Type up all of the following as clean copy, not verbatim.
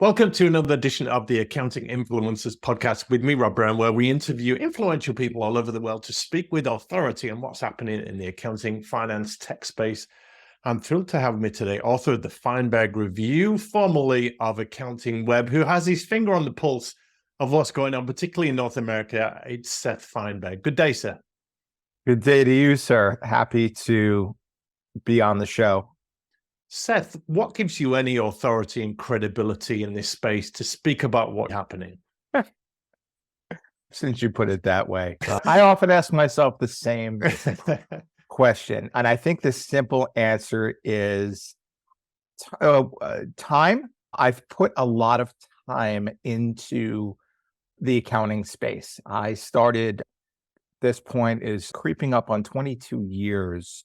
Welcome to another edition of the Accounting Influencers podcast with me, Rob Brown, where we interview influential people all over the world to speak with authority on what's happening in the accounting, finance, tech space. I'm thrilled to have with me today author of the Feinberg Review, formerly of AccountingWEB, who has his finger on the pulse of what's going on, particularly in North America. It's Seth Fineberg. Good day, sir. Good day to you, sir. Happy to be on the show. Seth, what gives you any authority and credibility in this space to speak about what's happening? Since you put it that way, I often ask myself the same question. And I think the simple answer is time. I've put a lot of time into the accounting space. I started, this point is creeping up on 22 years,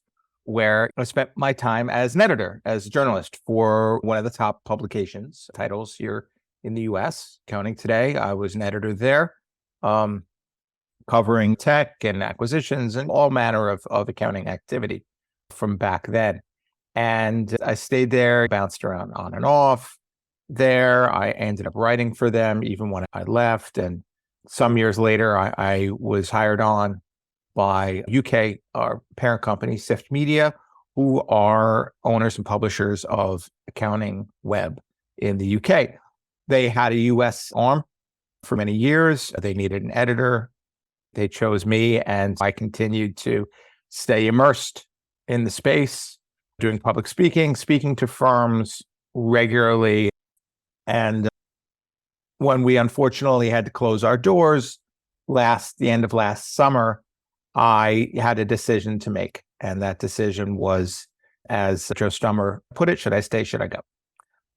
where I spent my time as an editor, as a journalist for one of the top publications titles here in the US, Accounting Today. I was an editor there, covering tech and acquisitions and all manner of accounting activity from back then. And I stayed there, bounced around on and off there. I ended up writing for them even when I left. And some years later, I was hired on by UK, our parent company, Seth Media, who are owners and publishers of AccountingWEB in the UK. They had a US arm for many years. They needed an editor. They chose me, and I continued to stay immersed in the space, doing public speaking to firms regularly. And when we unfortunately had to close our doors the end of last summer, I had a decision to make. And that decision was, as Joe Strummer put it, should I stay, should I go?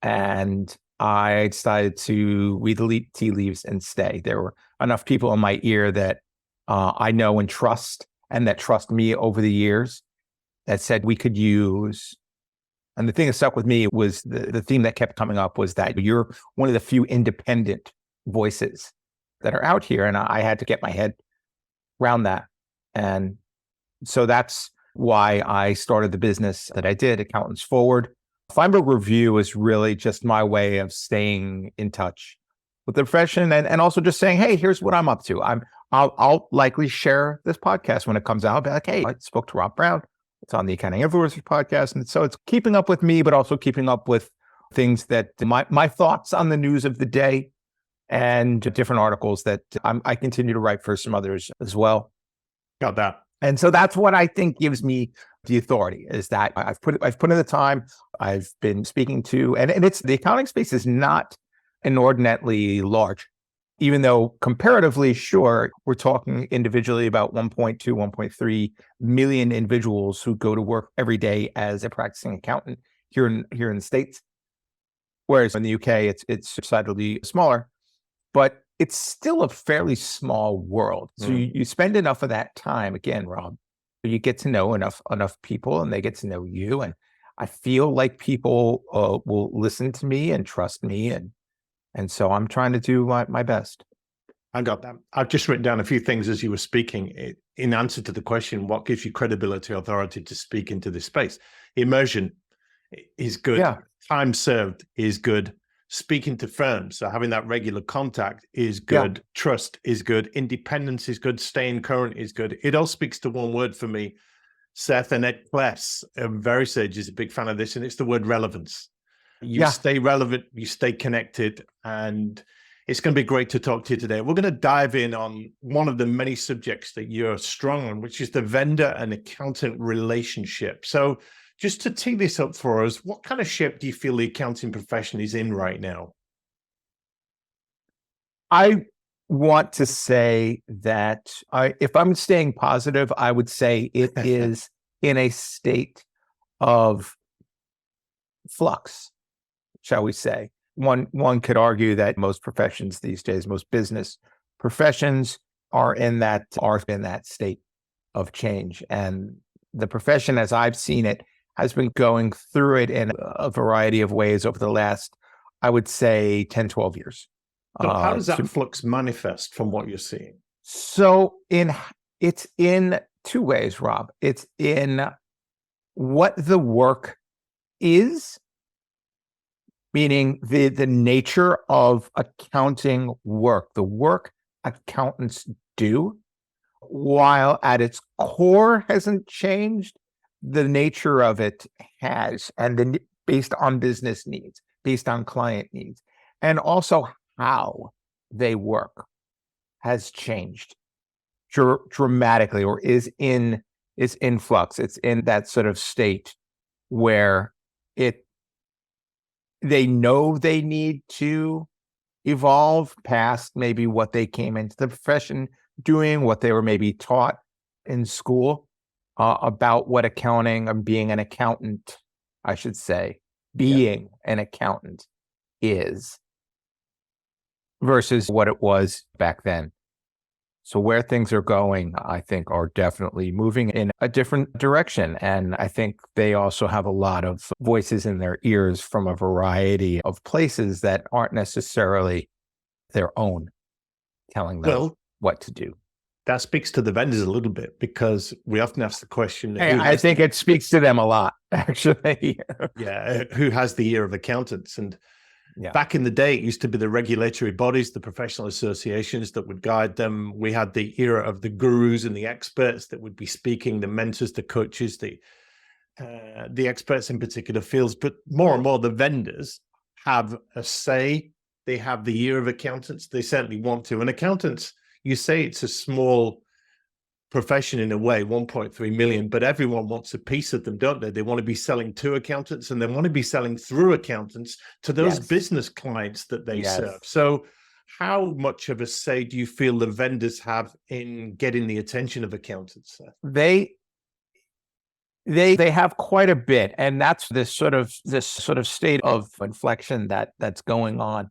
And I decided to read the tea leaves and stay. There were enough people in my ear that I know and trust that trust me over the years, that said we could use. And the thing that stuck with me was the theme that kept coming up was that you're one of the few independent voices that are out here. And I had to get my head around that. And so that's why I started the business that I did, Accountants Forward. Feinberg Review is really just my way of staying in touch with the profession and also just saying, hey, here's what I'm up to. I'll likely share this podcast when it comes out. I'll be like, hey, I spoke to Rob Brown. It's on the Accounting Influencers podcast. And so it's keeping up with me, but also keeping up with things that my thoughts on the news of the day and different articles that I continue to write for some others as well. Got that. And so that's what I think gives me the authority, is that I've put in the time. I've been speaking to, and it's, the accounting space is not inordinately large, even though comparatively, sure, we're talking individually about 1.2, 1.3 million individuals who go to work every day as a practicing accountant here in the States. Whereas in the UK, it's decidedly smaller, but it's still a fairly small world. So you spend enough of that time, again, Rob, you get to know enough people and they get to know you. And I feel like people will listen to me and trust me. And so I'm trying to do my best. I got that. I've just written down a few things as you were speaking in answer to the question, what gives you credibility, authority to speak into this space? Immersion is good. Yeah. Time served is good. Speaking to firms, so having that regular contact is good. Yeah. Trust is good. Independence is good. Staying current is good. It all speaks to one word for me, Seth, and Ed Kless, Very Sage, is a big fan of this, and it's the word relevance. You stay relevant, you stay connected, and it's going to be great to talk to you today. We're going to dive in on one of the many subjects that you're strong on, which is the vendor and accountant relationship. So just to tee this up for us, what kind of shape do you feel the accounting profession is in right now? I want to say that if I'm staying positive, I would say it is in a state of flux, shall we say. One could argue that most professions these days, most business professions are in that state of change. And the profession, as I've seen it, has been going through it in a variety of ways over the last, I would say, 10, 12 years. So how does that flux manifest from what you're seeing? So it's in two ways, Rob. It's in what the work is meaning the nature of accounting work, the work accountants do, while at its core hasn't changed, the nature of it has, and then based on business needs, based on client needs, and also how they work has changed dramatically, or is in flux. It's in that sort of state where they know they need to evolve past maybe what they came into the profession doing, what they were maybe taught in school about what accounting and being an accountant, I should say, being an accountant is versus what it was back then. So where things are going, I think, are definitely moving in a different direction. And I think they also have a lot of voices in their ears from a variety of places that aren't necessarily their own, telling them what to do. That speaks to the vendors a little bit, because we often ask the question. I think it speaks to them a lot, actually. Who has the ear of accountants? And back in the day, it used to be the regulatory bodies, the professional associations that would guide them. We had the era of the gurus and the experts that would be speaking, the mentors, the coaches, the experts in particular fields. But more and more, the vendors have a say. They have the ear of accountants. They certainly want to. And accountants, you say it's a small profession in a way, 1.3 million, but everyone wants a piece of them, don't they? They want to be selling to accountants, and they want to be selling through accountants to those business clients that they serve. So how much of a say do you feel the vendors have in getting the attention of accountants, Seth? They have quite a bit, and that's this sort of state of inflection that's going on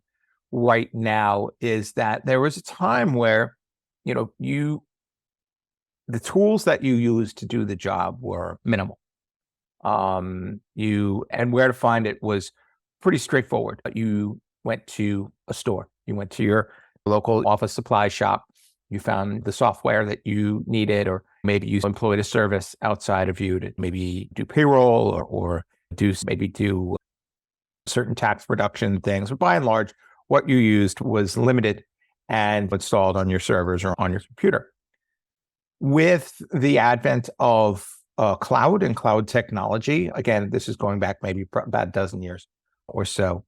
right now, is that there was a time where, the tools that you used to do the job were minimal. And where to find it was pretty straightforward. You went to a store, you went to your local office supply shop, you found the software that you needed, or maybe you employed a service outside of you to maybe do payroll or do certain tax production things. But by and large, what you used was limited and installed on your servers or on your computer. With the advent of cloud and cloud technology, again, this is going back maybe about a dozen years or so,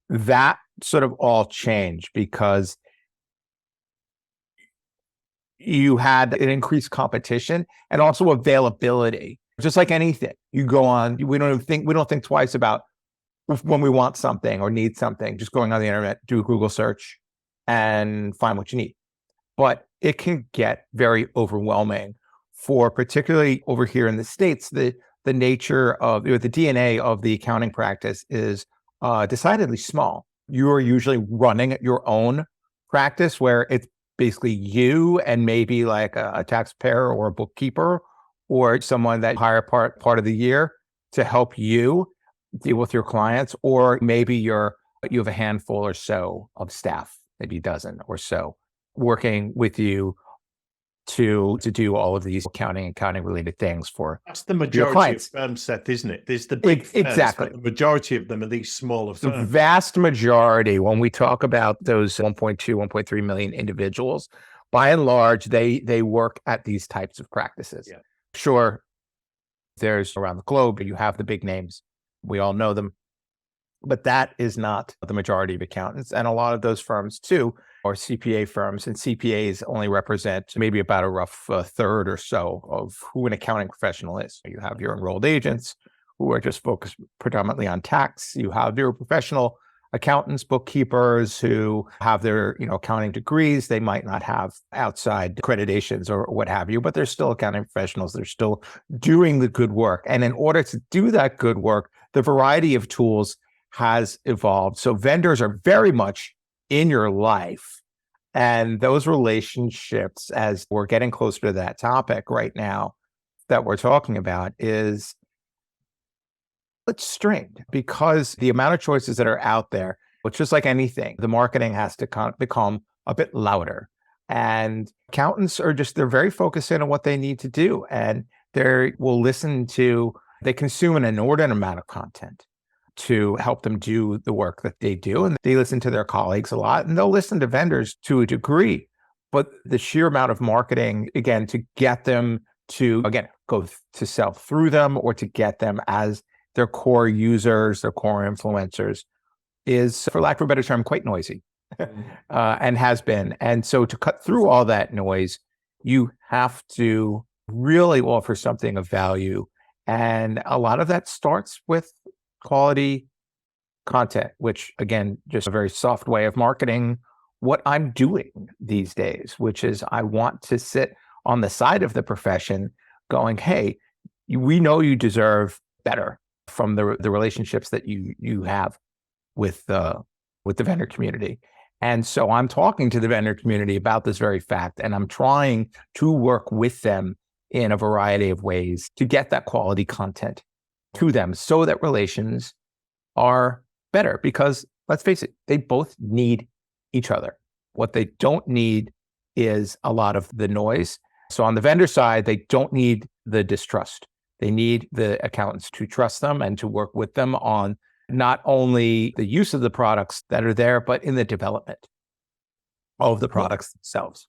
that sort of all changed because you had an increased competition and also availability. Just like anything, you go on, we don't think twice about when we want something or need something, just going on the internet, do a Google search and find what you need. But it can get very overwhelming for, particularly over here in the States, the nature of the DNA of the accounting practice is decidedly small. You are usually running your own practice where it's basically you and maybe like a taxpayer or a bookkeeper or someone that you hire part of the year to help you deal with your clients, or maybe you have a handful or so of staff, maybe a dozen or so, working with you to do all of these accounting related things for that's the majority of firms, Seth, isn't it? There's the big firms, exactly. The majority of them are these smaller firms. The vast majority, when we talk about those 1.3 million individuals, by and large, they work at these types of practices. Yeah. Sure, there's around the globe, you have the big names. We all know them. But that is not the majority of accountants. And a lot of those firms, too, are CPA firms. And CPAs only represent maybe about a rough third or so of who an accounting professional is. You have your enrolled agents who are just focused predominantly on tax. You have your professional accountants, bookkeepers who have their accounting degrees. They might not have outside accreditations or what have you, but they're still accounting professionals. They're still doing the good work. And in order to do that good work, the variety of tools has evolved. So vendors are very much in your life. And those relationships, as we're getting closer to that topic right now that we're talking about, it's strained because the amount of choices that are out there, which just like anything, the marketing has to become a bit louder. And accountants they're very focused in on what they need to do. And they consume an inordinate amount of content. to help them do the work that they do. And they listen to their colleagues a lot, and they'll listen to vendors to a degree. But the sheer amount of marketing, again, to get them to, again, go to sell through them or to get them as their core users, their core influencers, is, for lack of a better term, quite noisy and has been. And so to cut through all that noise, you have to really offer something of value. And a lot of that starts with quality content, which, again, just a very soft way of marketing what I'm doing these days, which is I want to sit on the side of the profession going, hey, we know you deserve better from the relationships that you have with the vendor community. And so I'm talking to the vendor community about this very fact, and I'm trying to work with them in a variety of ways to get that quality content to them so that relations are better. Because let's face it, they both need each other. What they don't need is a lot of the noise. So on the vendor side, they don't need the distrust. They need the accountants to trust them and to work with them on not only the use of the products that are there, but in the development of the products themselves.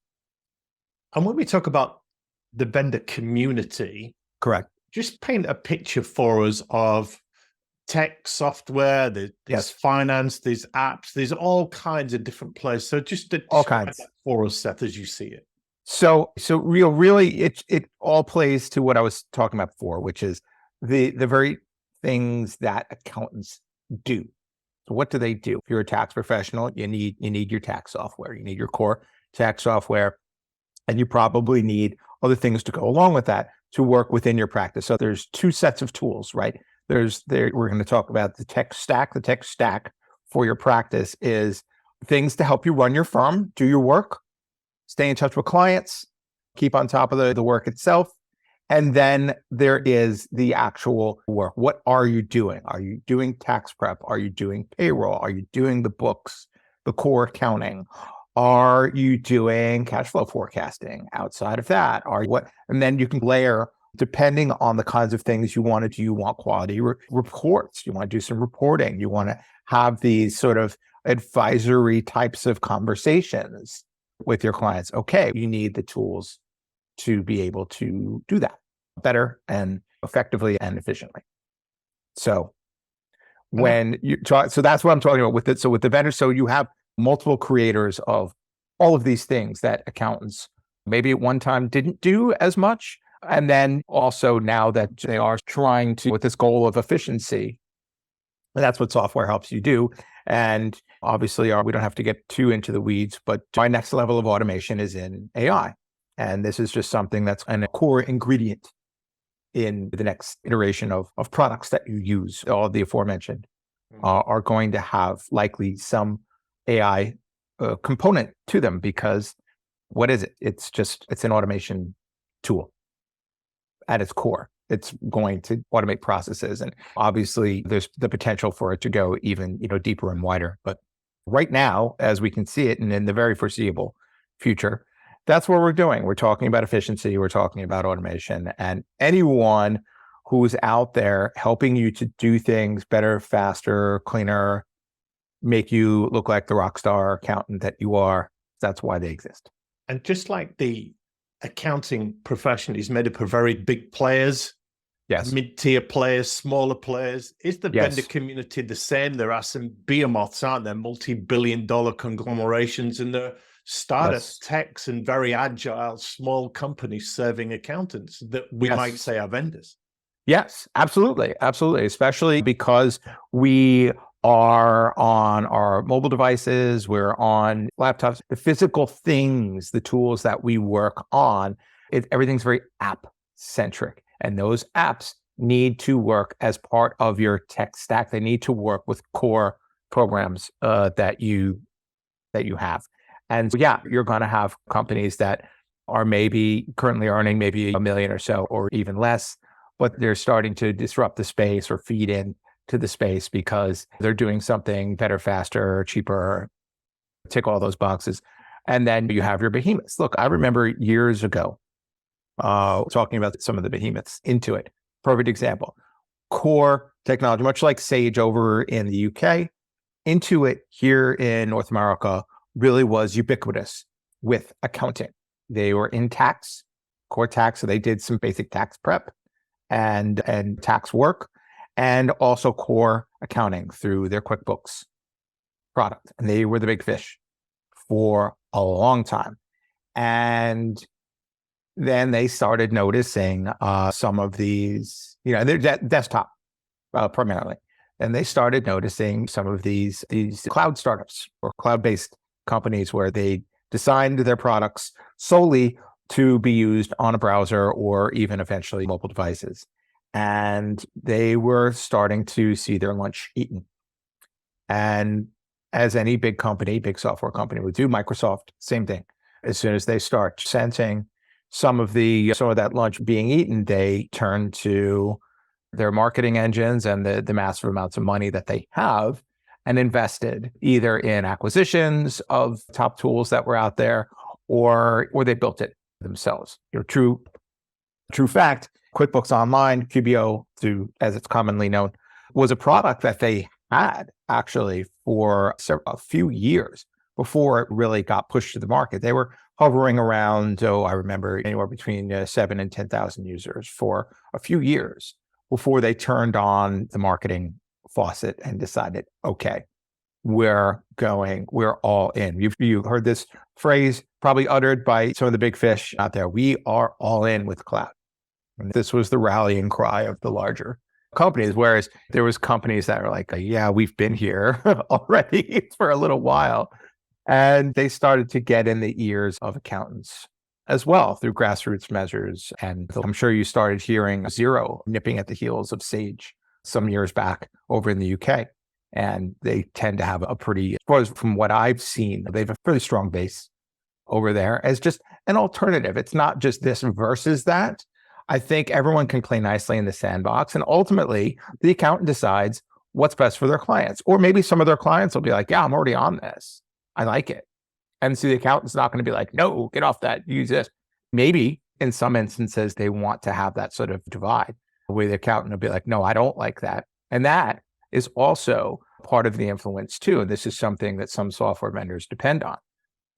And when we talk about the vendor community, correct, just paint a picture for us of tech, software, there's finance, there's apps, there's all kinds of different players. So just all kinds for us, Seth, as you see it. So really, it all plays to what I was talking about before, which is the very things that accountants do. So what do they do? If you're a tax professional, you need your tax software, you need your core tax software, and you probably need other things to go along with that to work within your practice. So there's two sets of tools, right? We're going to talk about the tech stack. The tech stack for your practice is things to help you run your firm, do your work, stay in touch with clients, keep on top of the work itself. And then there is the actual work. What are you doing? Are you doing tax prep? Are you doing payroll? Are you doing the books, the core accounting? Are you doing cash flow forecasting outside of that? And then you can layer, depending on the kinds of things you want to do. You want quality reports. You want to do some reporting. You want to have these sort of advisory types of conversations with your clients. Okay, you need the tools to be able to do that better and effectively and efficiently. So when you talk, so that's what I'm talking about with it. So with the vendor, so you have multiple creators of all of these things that accountants maybe at one time didn't do as much. And then also now that they are trying to, with this goal of efficiency, and that's what software helps you do. And obviously, we don't have to get too into the weeds, but our next level of automation is in AI. And this is just something that's a core ingredient in the next iteration of products that you use. All the aforementioned are going to have likely some AI component to them, because what is it? It's an automation tool at its core. It's going to automate processes. And obviously there's the potential for it to go even, deeper and wider. But right now, as we can see it, and in the very foreseeable future, that's what we're doing. We're talking about efficiency. We're talking about automation, and anyone who's out there helping you to do things better, faster, cleaner, make you look like the rock star accountant that you are, that's why they exist. And just like the accounting profession is made up of very big players, mid-tier players, smaller players, is the vendor community the same? There are some behemoths, aren't there? Multi-billion-dollar conglomerations, and there are startup techs and very agile small companies serving accountants that we might say are vendors. Yes, absolutely. Absolutely. Especially because we are on our mobile devices, we're on laptops, the physical things, the tools that we work on, everything's very app-centric. And those apps need to work as part of your tech stack. They need to work with core programs that you have. And so, you're going to have companies that are maybe currently earning maybe $1 million or so, or even less, but they're starting to disrupt the space or feed in to the space because they're doing something better, faster, cheaper, tick all those boxes. And then you have your behemoths. Look, I remember years ago talking about some of the behemoths. Intuit, perfect example. core technology, much like Sage over in the UK. Intuit here in North America really was ubiquitous with accounting. They were in tax, core tax, so they did some basic tax prep and tax work, and also core accounting through their QuickBooks product. And they were the big fish for a long time. And then they started noticing some of these, they're desktop primarily. And they started noticing some of these cloud startups or cloud-based companies where they designed their products solely to be used on a browser or even eventually mobile devices. And they were starting to see their lunch eaten. And as any big company, big software company would do, Microsoft, same thing. As soon as they start sensing some of that lunch being eaten, they turn to their marketing engines and the massive amounts of money that they have and invested either in acquisitions of top tools that were out there or they built it themselves. True fact, QuickBooks Online, QBO, as it's commonly known, was a product that they had actually for a few years before it really got pushed to the market. They were hovering around, I remember, anywhere between 7,000 and 10,000 users for a few years before they turned on the marketing faucet and decided, okay, we're all in. You've heard this phrase probably uttered by some of the big fish out there. We are all in with cloud. And this was the rallying cry of the larger companies, whereas there was companies that were like, yeah, we've been here already for a little while. And they started to get in the ears of accountants as well through grassroots measures. And I'm sure you started hearing Xero nipping at the heels of Sage some years back over in the UK. And they tend to have from what I've seen, they have a pretty strong base over there as just an alternative. It's not just this versus that. I think everyone can play nicely in the sandbox. And ultimately, the accountant decides what's best for their clients. Or maybe some of their clients will be like, yeah, I'm already on this. I like it. And so the accountant's not going to be like, no, get off that, use this. Maybe in some instances, they want to have that sort of divide where the accountant will be like, no, I don't like that. And that is also part of the influence too. And this is something that some software vendors depend on.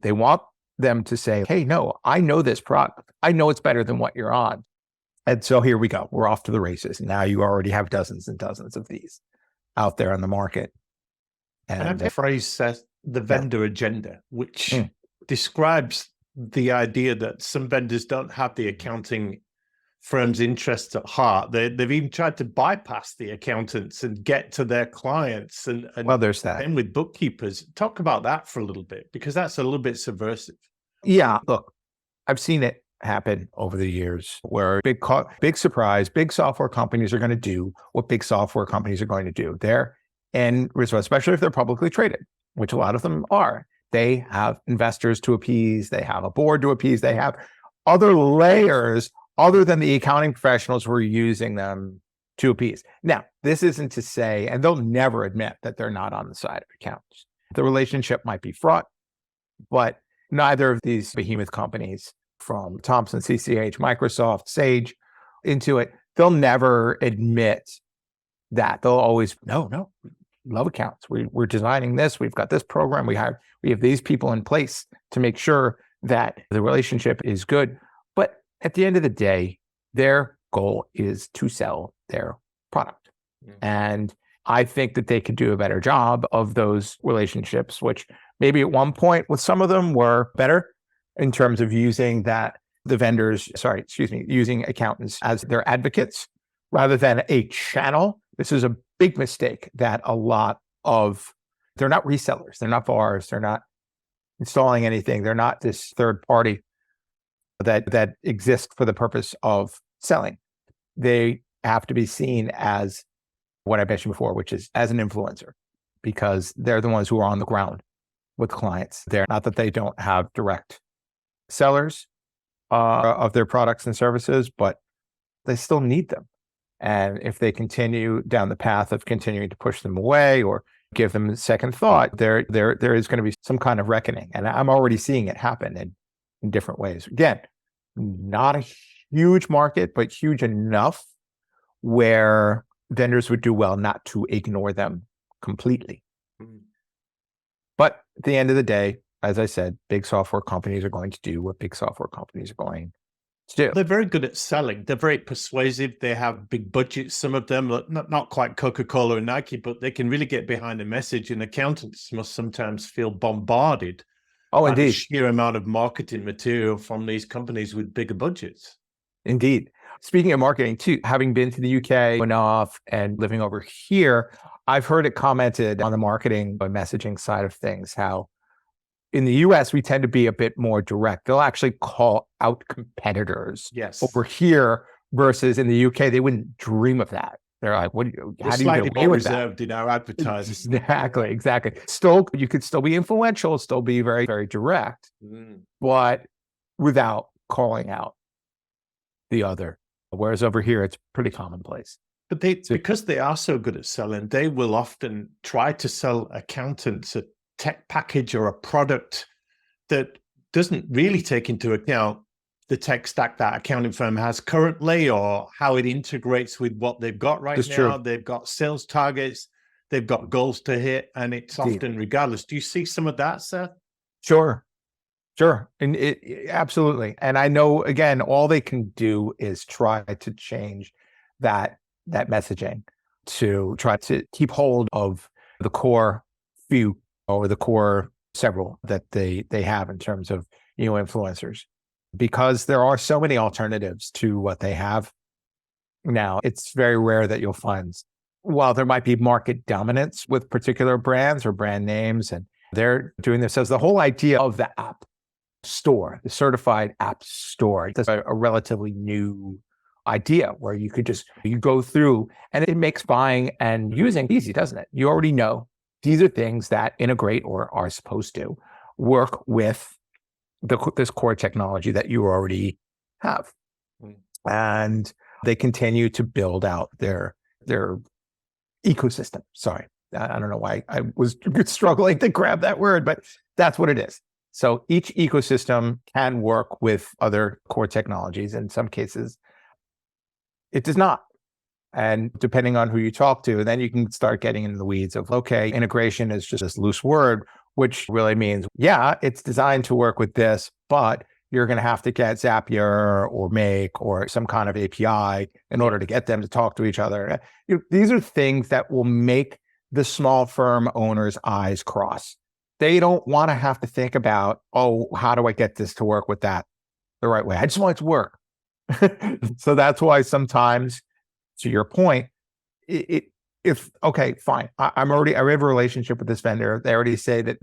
They want them to say, hey, no, I know this product. I know it's better than what you're on. And so here we go. We're off to the races. Now you already have dozens and dozens of these out there on the market. And I've a phrase, Seth, the vendor agenda, which describes the idea that some vendors don't have the accounting firm's interests at heart. They've even tried to bypass the accountants and get to their clients. And well, there's that. And with bookkeepers, talk about that for a little bit, because that's a little bit subversive. Yeah, look, I've seen it happen over the years where big surprise, big software companies are going to do what big software companies are going to do. Especially if they're publicly traded, which a lot of them are. They have investors to appease. They have a board to appease. They have other layers other than the accounting professionals who are using them to appease. Now, this isn't to say, and they'll never admit that they're not on the side of accountants. The relationship might be fraught, but neither of these behemoth companies, from Thomson, CCH, Microsoft, Sage, Intuit, they'll never admit that. They'll always, no, love accounts. We're designing this. We've got this program. We have these people in place to make sure that the relationship is good. But at the end of the day, their goal is to sell their product. And I think that they could do a better job of those relationships, which maybe at one point with some of them were better in terms of using using accountants as their advocates rather than a channel. This is a big mistake that they're not resellers. They're not VARs. They're not installing anything. They're not this third party that exists for the purpose of selling. They have to be seen as what I mentioned before, which is as an influencer, because they're the ones who are on the ground with clients. They're not that they don't have direct sellers of their products and services, but they still need them. And if they continue down the path of continuing to push them away or give them a second thought, there is going to be some kind of reckoning. And I'm already seeing it happen in different ways. Again, not a huge market, but huge enough where vendors would do well not to ignore them completely. Mm. But at the end of the day, as I said, big software companies are going to do what big software companies are going to do. They're very good at selling. They're very persuasive. They have big budgets. Some of them, not quite Coca-Cola and Nike, but they can really get behind a message. And accountants must sometimes feel bombarded Oh, by the indeed. sheer amount of marketing material from these companies with bigger budgets. Indeed. Speaking of marketing too, having been to the UK enough and living over here, I've heard it commented on the marketing and messaging side of things, how in the US, we tend to be a bit more direct. They'll actually call out competitors. Yes. Over here versus in the UK, they wouldn't dream of that. They're like, "What? How do you get away with that?" Reserved in our advertising. Exactly. Still, you could still be influential, still be very, very direct, but without calling out the other. Whereas over here, it's pretty commonplace. But because they are so good at selling, they will often try to sell accountants a tech package or a product that doesn't really take into account the tech stack that accounting firm has currently, or how it integrates with what they've got right now. True. They've got sales targets, they've got goals to hit, and it's often regardless. Do you see some of that, Seth? Sure. And absolutely. And I know, again, all they can do is try to change that messaging to try to keep hold of the core few or the core several that they have in terms of, influencers, because there are so many alternatives to what they have now. It's very rare that you'll find, while there might be market dominance with particular brands or brand names, and they're doing this as the whole idea of the app store, the certified app store. That's a relatively new idea where you go through and it makes buying and using easy, doesn't it? You already know these are things that integrate or are supposed to work with this core technology that you already have. And they continue to build out their ecosystem. Sorry, I don't know why I was struggling to grab that word, but that's what it is. So each ecosystem can work with other core technologies. In some cases, it does not. And depending on who you talk to, then you can start getting into the weeds of, okay, integration is just this loose word, which really means, yeah, it's designed to work with this, but you're going to have to get Zapier or Make or some kind of API in order to get them to talk to each other. These are things that will make the small firm owner's eyes cross. They don't want to have to think about, oh, how do I get this to work with that the right way? I just want it to work. So that's why sometimes, to your point, okay, fine. I have a relationship with this vendor. They already say that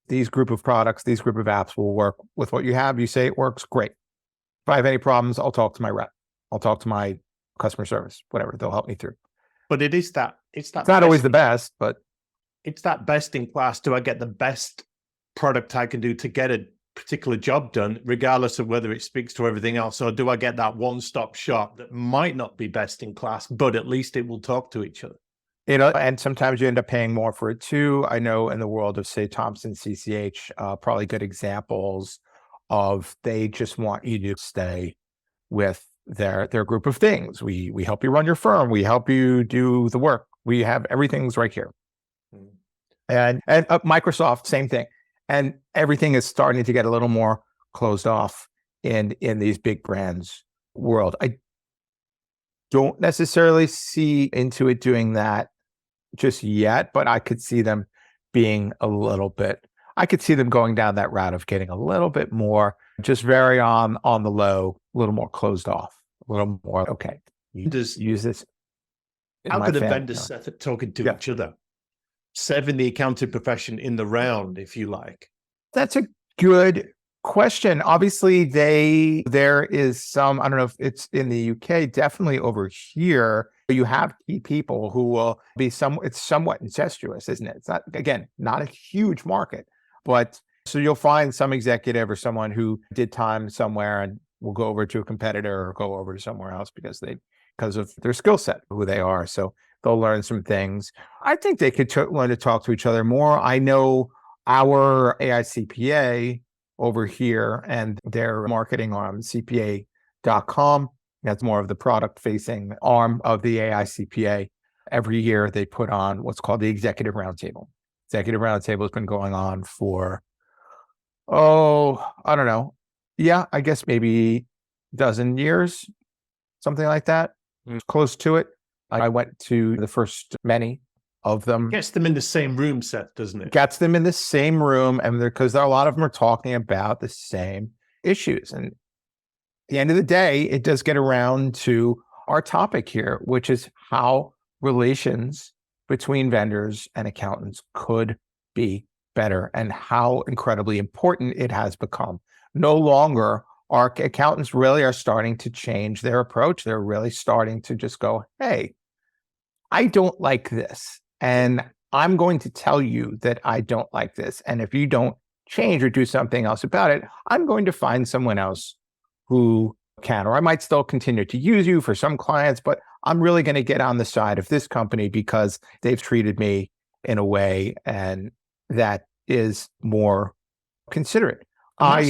these group of products, these group of apps will work with what you have. You say it works, great. If I have any problems, I'll talk to my rep. I'll talk to my customer service, whatever. They'll help me through. But it's not always the best, but it's that best in class. Do I get the best product I can do to get a particular job done, regardless of whether it speaks to everything else? Or do I get that one-stop shop that might not be best in class, but at least it will talk to each other? And sometimes you end up paying more for it too. I know in the world of, say, Thomson CCH, probably good examples of they just want you to stay with their group of things. We help you run your firm. We help you do the work. We have everything's right here. And Microsoft, same thing. And everything is starting to get a little more closed off in these big brands world. I don't necessarily see Intuit doing that just yet, but I could see them being I could see them going down that route of getting a little bit more, just very on the low, a little more closed off, a little more, okay, use this. How could the vendors set it talking to each other? Serving the accounting profession in the round, if you like? That's a good question. Obviously, there is some, I don't know if it's in the UK, definitely over here, you have key people who will be it's somewhat incestuous, isn't it? It's not, again, not a huge market, but so you'll find some executive or someone who did time somewhere and will go over to a competitor or go over to somewhere else because of their skill set, who they are. So they'll learn some things. I think they could learn to talk to each other more. I know our AICPA over here and their marketing on CPA.com That's more of the product-facing arm of the AICPA. Every year they put on what's called the Executive Roundtable. Executive Roundtable has been going on for, I don't know. Yeah, I guess maybe a dozen years, something like that, close to it. I went to the first many of them. Gets them in the same room, Seth, doesn't it? Gets them in the same room, and because a lot of them are talking about the same issues. And at the end of the day, it does get around to our topic here, which is how relations between vendors and accountants could be better and how incredibly important it has become. No longer our accountants really are starting to change their approach. They're really starting to just go, hey, I don't like this. And I'm going to tell you that I don't like this. And if you don't change or do something else about it, I'm going to find someone else who can, or I might still continue to use you for some clients, but I'm really going to get on the side of this company because they've treated me in a way and that is more considerate.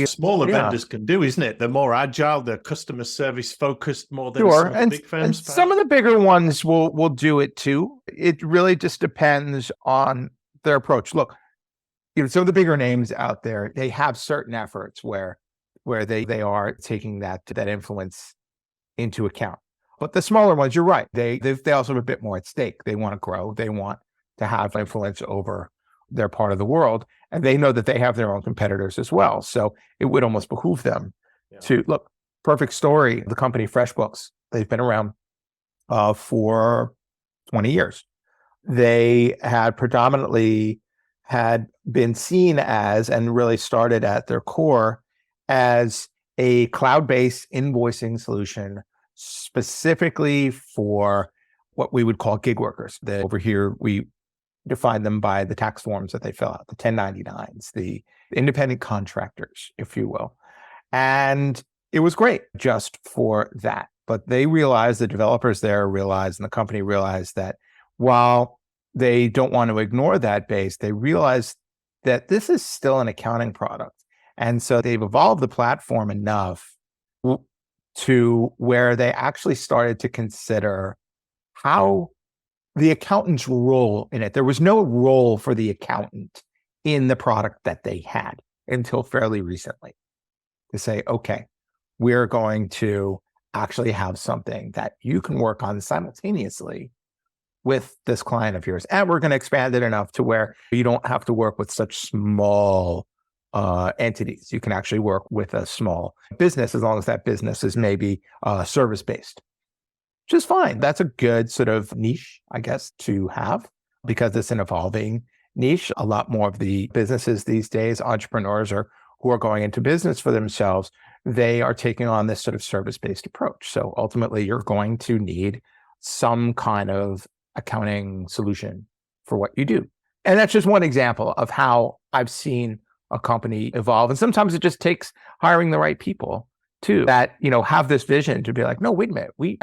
Smaller vendors can do, isn't it? They're more agile, they're customer service focused more than sure. some of the big firms. And some of the bigger ones will do it too. It really just depends on their approach. Look, some of the bigger names out there, they have certain efforts where they are taking that influence into account. But the smaller ones, you're right. They also have a bit more at stake. They want to grow. They want to have influence over their part of the world. And they know that they have their own competitors as well. So it would almost behoove them to look. Perfect story. The company FreshBooks, they've been around for 20 years. They had been seen as, and really started at their core, as a cloud-based invoicing solution specifically for what we would call gig workers. Over here, we define them by the tax forms that they fill out, the 1099s, the independent contractors, if you will. And it was great just for that. But they realized, the developers there realized, and the company realized that while they don't want to ignore that base, they realized that this is still an accounting product. And so they've evolved the platform enough to where they actually started to consider how the accountant's role in it. There was no role for the accountant in the product that they had until fairly recently. To say, okay, we're going to actually have something that you can work on simultaneously with this client of yours. And we're going to expand it enough to where you don't have to work with such small entities. You can actually work with a small business as long as that business is maybe service-based. Which is fine. That's a good sort of niche, I guess, to have because it's an evolving niche. A lot more of the businesses these days, entrepreneurs who are going into business for themselves, they are taking on this sort of service-based approach. So ultimately, you're going to need some kind of accounting solution for what you do. And that's just one example of how I've seen a company evolve. And sometimes it just takes hiring the right people too, that, have this vision to be like, no, wait a minute, we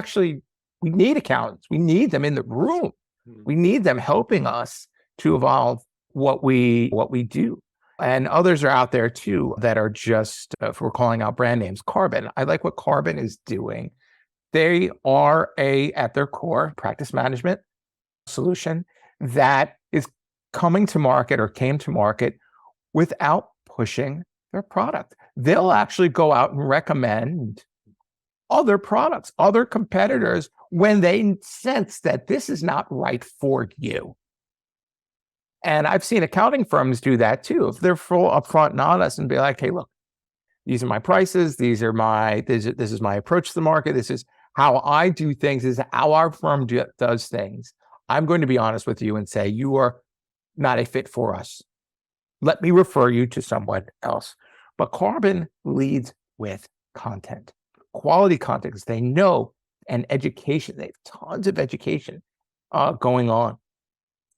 need accountants. We need them in the room. We need them helping us to evolve what we do. And others are out there too that are just, if we're calling out brand names, Carbon. I like what Carbon is doing. They are at their core, practice management solution that is coming to market or came to market without pushing their product. They'll actually go out and recommend other products, other competitors, when they sense that this is not right for you. And I've seen accounting firms do that too. If they're full upfront and honest and be like, hey, look, these are my prices. This is my approach to the market. This is how I do things. This is how our firm does things. I'm going to be honest with you and say, you are not a fit for us. Let me refer you to someone else. But Carbon leads with content, quality content, because they know, and education. They have tons of education going on.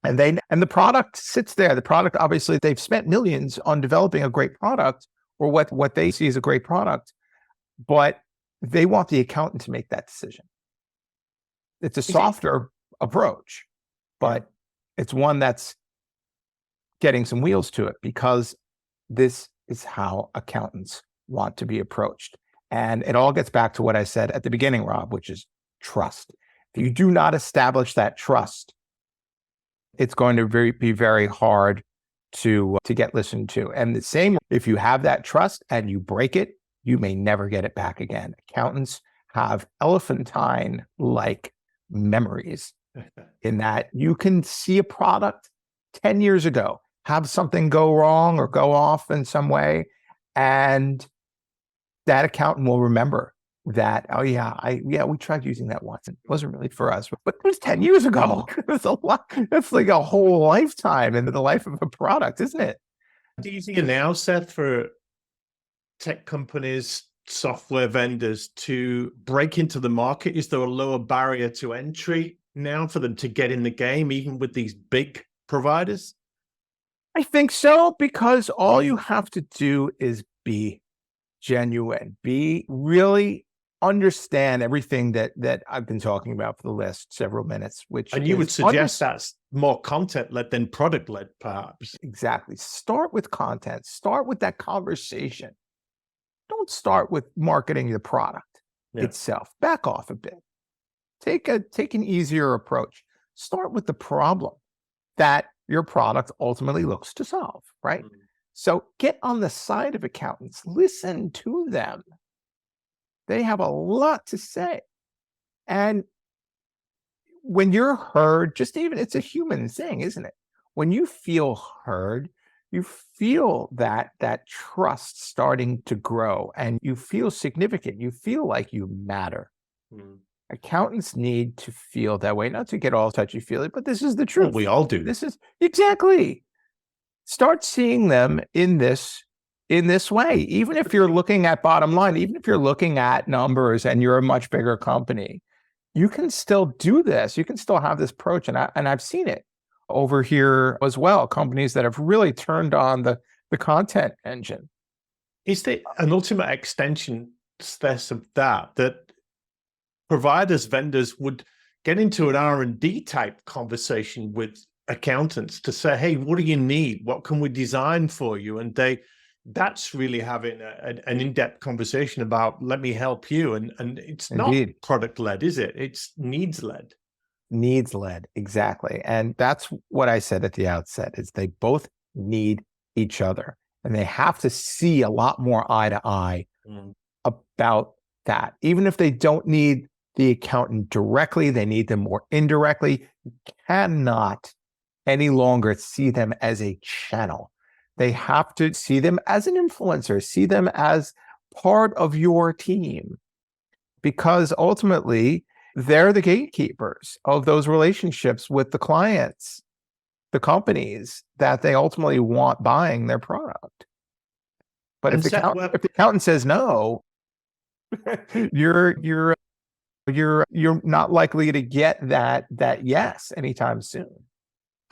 And the product sits there. The product, obviously, they've spent millions on developing a great product, or what they see as a great product, but they want the accountant to make that decision. It's a softer approach, but it's one that's getting some wheels to it, because this is how accountants want to be approached. And it all gets back to what I said at the beginning, Rob, which is trust. If you do not establish that trust, it's going to be very hard to get listened to. And the same, if you have that trust and you break it, you may never get it back again. Accountants have elephantine-like memories in that you can see a product 10 years ago, have something go wrong or go off in some way, and that accountant will remember that, oh yeah, we tried using that once. It wasn't really for us, but it was 10 years ago. It's a lot. That's like a whole lifetime into the life of a product, isn't it? It's easier now, Seth, for tech companies, software vendors to break into the market. Is there a lower barrier to entry now for them to get in the game, even with these big providers? I think so, because all you have to do is be genuine, really understand everything that I've been talking about for the last several minutes, and you would suggest that's more content-led than product-led, perhaps. Exactly. Start with content. Start with that conversation. Don't start with marketing the product itself. Back off a bit. Take an easier approach. Start with the problem that your product ultimately looks to solve, right? Mm-hmm. So get on the side of accountants. Listen to them. They have a lot to say. And when you're heard, it's a human thing, isn't it? When you feel heard, you feel that trust starting to grow and you feel significant. You feel like you matter. Mm. Accountants need to feel that way, not to get all touchy-feely, but this is the truth. Well, we all do. This is exactly. Start seeing them in this way. Even if you're looking at bottom line, even if you're looking at numbers and you're a much bigger company, you can still do this. You can still have this approach. And I've seen it over here as well. Companies that have really turned on the content engine. Is there an ultimate extension of that providers, vendors would get into an R&D type conversation with accountants to say, hey, what do you need? What can we design for you? And that's really having an in-depth conversation about, let me help you. And it's Indeed. Not product-led, is it? It's needs-led. Needs-led, exactly. And that's what I said at the outset, is they both need each other. And they have to see a lot more eye to eye about that. Even if they don't need the accountant directly, they need them more indirectly. You cannot any longer see them as a channel. They have to see them as an influencer, see them as part of your team, because ultimately they're the gatekeepers of those relationships with the clients, the companies that they ultimately want buying their product. But if the accountant says no, you're not likely to get that yes anytime soon.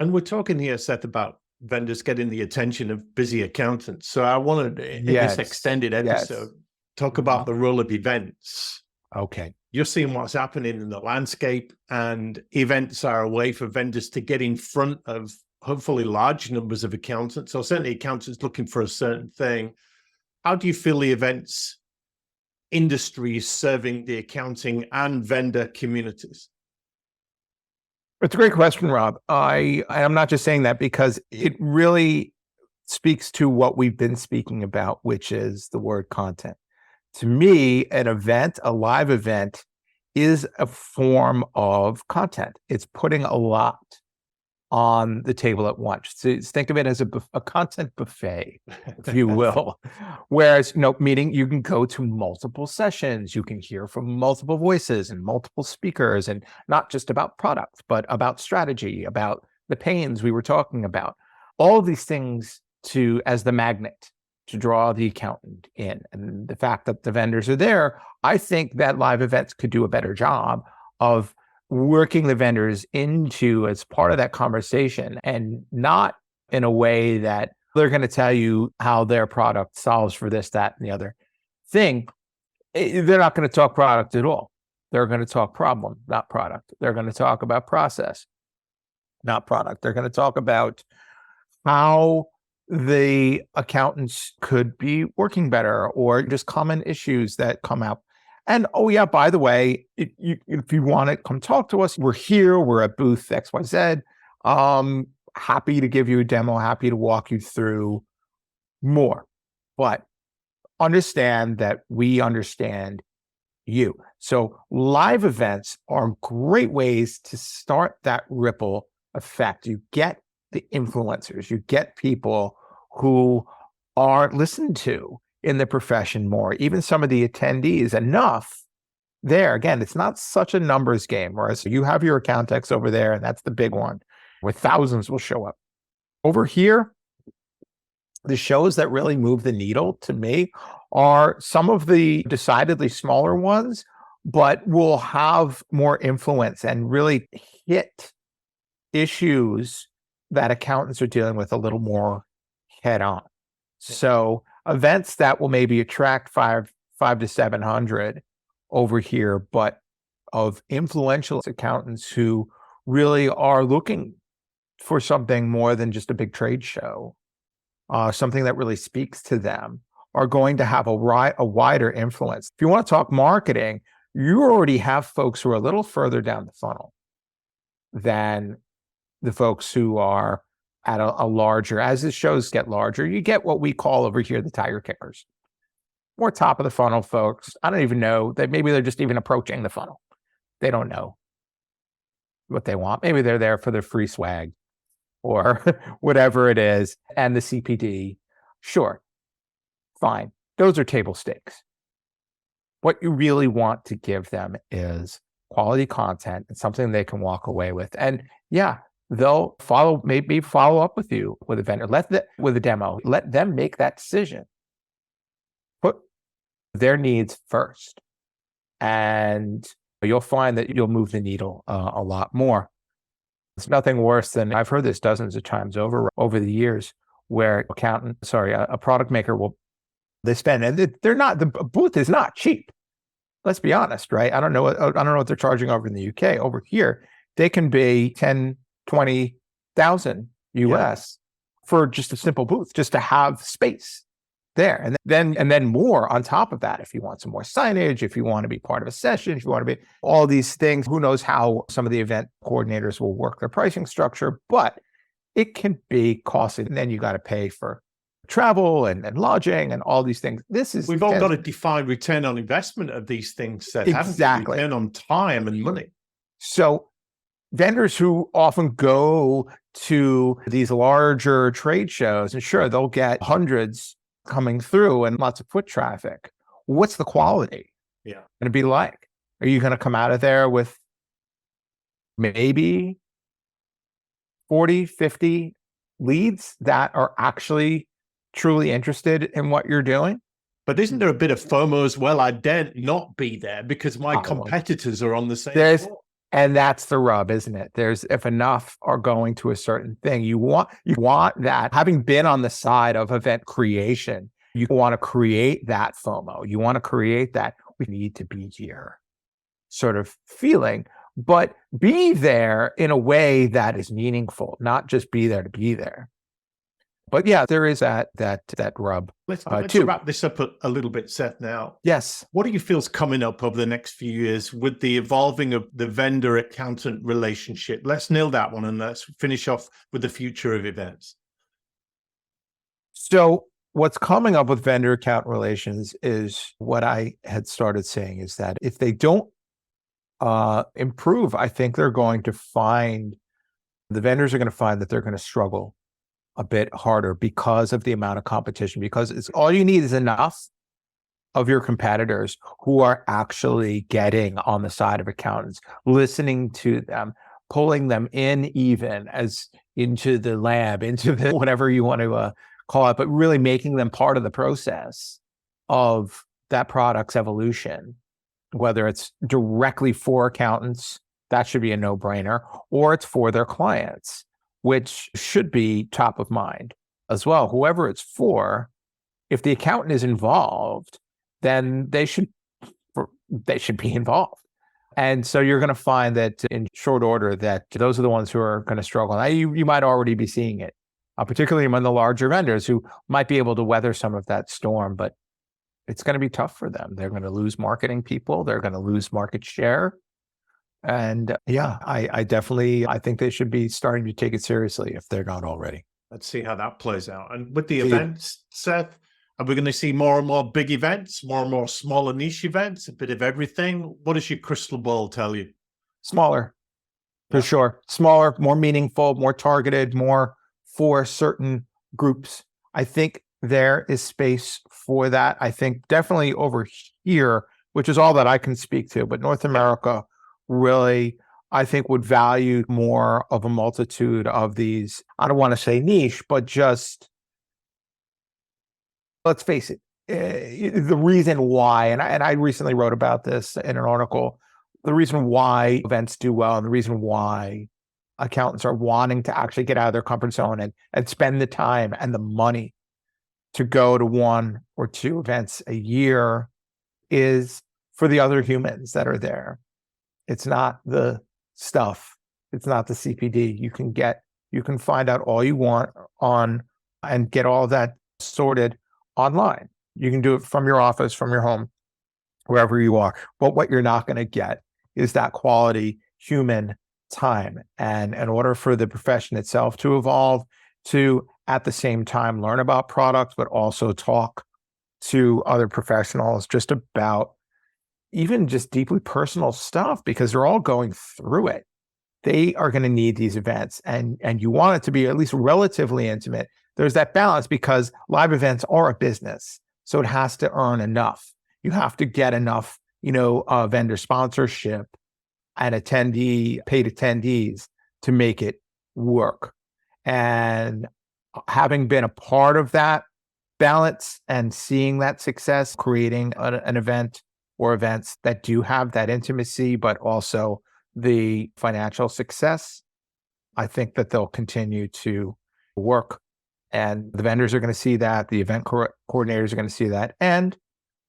And we're talking here, Seth, about vendors getting the attention of busy accountants. So I wanted, in this extended episode, talk about the role of events. Okay. You're seeing what's happening in the landscape, and events are a way for vendors to get in front of hopefully large numbers of accountants, or certainly accountants looking for a certain thing. How do you feel the events industry is serving the accounting and vendor communities? It's a great question, Rob. I'm not just saying that because it really speaks to what we've been speaking about, which is the word content. To me, an event, a live event, is a form of content. It's putting a lot on the table at once. So think of it as a content buffet, if you will. Whereas, meeting, you can go to multiple sessions, you can hear from multiple voices and multiple speakers, and not just about products, but about strategy, about the pains we were talking about. All of these things as the magnet to draw the accountant in. And the fact that the vendors are there, I think that live events could do a better job of working the vendors into as part of that conversation, and not in a way that they're going to tell you how their product solves for this, that, and the other thing. They're not going to talk product at all. They're going to talk problem, not product. They're going to talk about process, not product. They're going to talk about how the accountants could be working better, or just common issues that come up. And oh yeah, by the way, if you want to come talk to us, we're here. We're at booth XYZ. Happy to give you a demo. Happy to walk you through more. But understand that we understand you. So live events are great ways to start that ripple effect. You get the influencers, you get people who are listened to in the profession more, even some of the attendees, enough there. Again, it's not such a numbers game, whereas you have your account X over there, and that's the big one where thousands will show up. Over here, the shows that really move the needle to me are some of the decidedly smaller ones, but will have more influence and really hit issues that accountants are dealing with a little more head on. So events that will maybe attract five to 700 over here, but of influential accountants who really are looking for something more than just a big trade show, something that really speaks to them, are going to have a wider influence. If you want to talk marketing, you already have folks who are a little further down the funnel than the folks who are at a larger, as the shows get larger, you get what we call over here the tire kickers. More top of the funnel folks. I don't even know that maybe they're just even approaching the funnel. They don't know what they want. Maybe they're there for their free swag or whatever it is. And the CPD, sure, fine. Those are table stakes. What you really want to give them is quality content and something they can walk away with. And yeah, they'll maybe follow up with you with a vendor, with a demo, let them make that decision. Put their needs first. And you'll find that you'll move the needle a lot more. It's nothing worse than, I've heard this dozens of times over the years, where a product maker they spend, and the booth is not cheap. Let's be honest, right? I don't know what they're charging over in the UK. Over here, they can be 10, 20,000 US for just a simple booth, just to have space there. And then more on top of that, if you want some more signage, if you want to be part of a session, if you want to be all these things. Who knows how some of the event coordinators will work their pricing structure, but it can be costly. And then you got to pay for travel and lodging and all these things. We've all got to define return on investment of these things, Seth. Exactly. Return on time and money. So vendors who often go to these larger trade shows, and sure, they'll get hundreds coming through and lots of foot traffic. What's the quality going to be like? Are you going to come out of there with maybe 40, 50 leads that are actually truly interested in what you're doing? But isn't there a bit of FOMO as well? I dare not be there because my competitors are on the same floor. And that's the rub, isn't it? If enough are going to a certain thing, you want that. Having been on the side of event creation, you want to create that FOMO. You want to create that we need to be here sort of feeling, but be there in a way that is meaningful, not just be there to be there. But yeah, there is that rub. Let's wrap this up a little bit, Seth, now. Yes. What do you feel is coming up over the next few years with the evolving of the vendor-accountant relationship? Let's nail that one and let's finish off with the future of events. So what's coming up with vendor-account relations is what I had started saying, is that if they don't improve, I think the vendors are going to find that they're going to struggle a bit harder because of the amount of competition, because it's all you need is enough of your competitors who are actually getting on the side of accountants, listening to them, pulling them in even as into the lab, into the whatever you want to call it, but really making them part of the process of that product's evolution, whether it's directly for accountants, that should be a no-brainer, or it's for their clients, which should be top of mind as well. Whoever it's for, if the accountant is involved, then they should be involved. And so you're going to find that in short order that those are the ones who are going to struggle. Now, you might already be seeing it particularly among the larger vendors who might be able to weather some of that storm, but it's going to be tough for them. They're going to lose marketing people. They're going to lose market share. And yeah, I definitely, I think they should be starting to take it seriously if they're not already. Let's see how that plays out. And with the events, Seth, are we going to see more and more big events, more and more smaller niche events, a bit of everything? What does your crystal ball tell you? Smaller, for sure. Smaller, more meaningful, more targeted, more for certain groups. I think there is space for that. I think definitely over here, which is all that I can speak to, but North America really, I think, would value more of a multitude of these, I don't want to say niche, but just, let's face it, the reason why, and I recently wrote about this in an article, the reason why events do well and the reason why accountants are wanting to actually get out of their comfort zone and spend the time and the money to go to 1 or 2 events a year is for the other humans that are there. It's not the stuff. It's not the CPD. You can find out all you want on and get all that sorted online. You can do it from your office, from your home, wherever you are. But what you're not going to get is that quality human time. And in order for the profession itself to evolve, to at the same time learn about products, but also talk to other professionals just about even just deeply personal stuff, because they're all going through it. They are going to need these events, and you want it to be at least relatively intimate. There's that balance because live events are a business, so it has to earn enough. You have to get enough, vendor sponsorship and paid attendees to make it work. And having been a part of that balance and seeing that success, creating an event or events that do have that intimacy, but also the financial success, I think that they'll continue to work. And the vendors are going to see that, the event coordinators are going to see that, and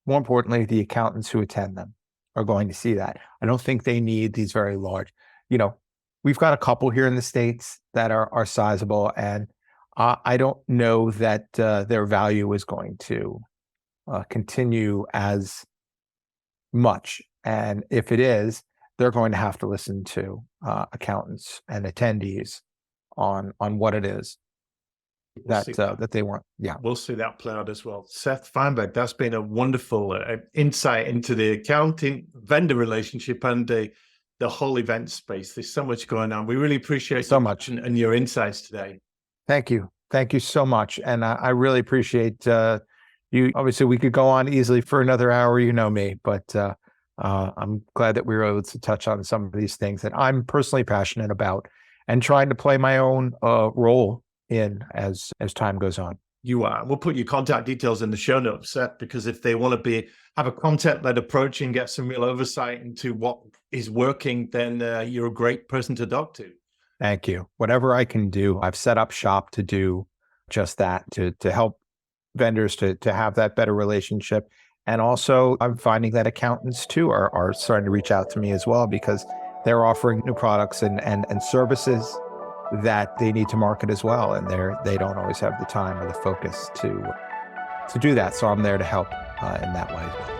more importantly, the accountants who attend them are going to see that. I don't think they need these very large, we've got a couple here in the States that are sizable, and I don't know that their value is going to continue as much. And if it is, they're going to have to listen to accountants and attendees on what it is that they want. Yeah, we'll see that play out as well. Seth Feinberg, that's been a wonderful insight into the accounting vendor relationship and the whole event space. There's so much going on. We really appreciate so much and your insights today. Thank you so much, and I really appreciate you. Obviously, we could go on easily for another hour, me, but I'm glad that we were able to touch on some of these things that I'm personally passionate about and trying to play my own role in as time goes on. You are. We'll put your contact details in the show notes, Seth, because if they want to have a content-led approach and get some real oversight into what is working, then you're a great person to talk to. Thank you. Whatever I can do, I've set up shop to do just that, to help vendors to have that better relationship. And also, I'm finding that accountants too are starting to reach out to me as well, because they're offering new products and services that they need to market as well, and they don't always have the time or the focus to do that. So I'm there to help in that way as well.